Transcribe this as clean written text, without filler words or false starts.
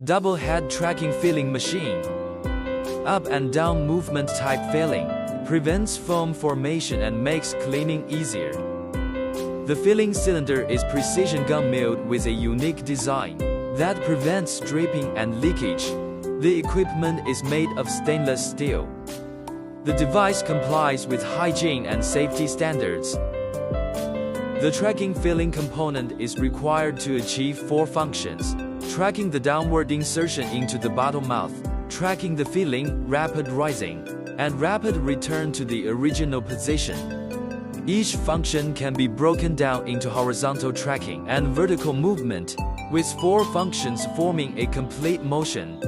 Double head tracking filling machine. Up and down movement type filling. Prevents foam formation and makes cleaning easier. The filling cylinder is precision gun milled with a unique design that prevents dripping and leakage. The equipment is made of stainless steel. The device complies with hygiene and safety standards. The tracking filling component is required to achieve 4 functions: tracking the downward insertion into the bottle mouth, tracking the filling, rapid rising, and rapid return to the original position. Each function can be broken down into horizontal tracking and vertical movement, with 4 functions forming a complete motion.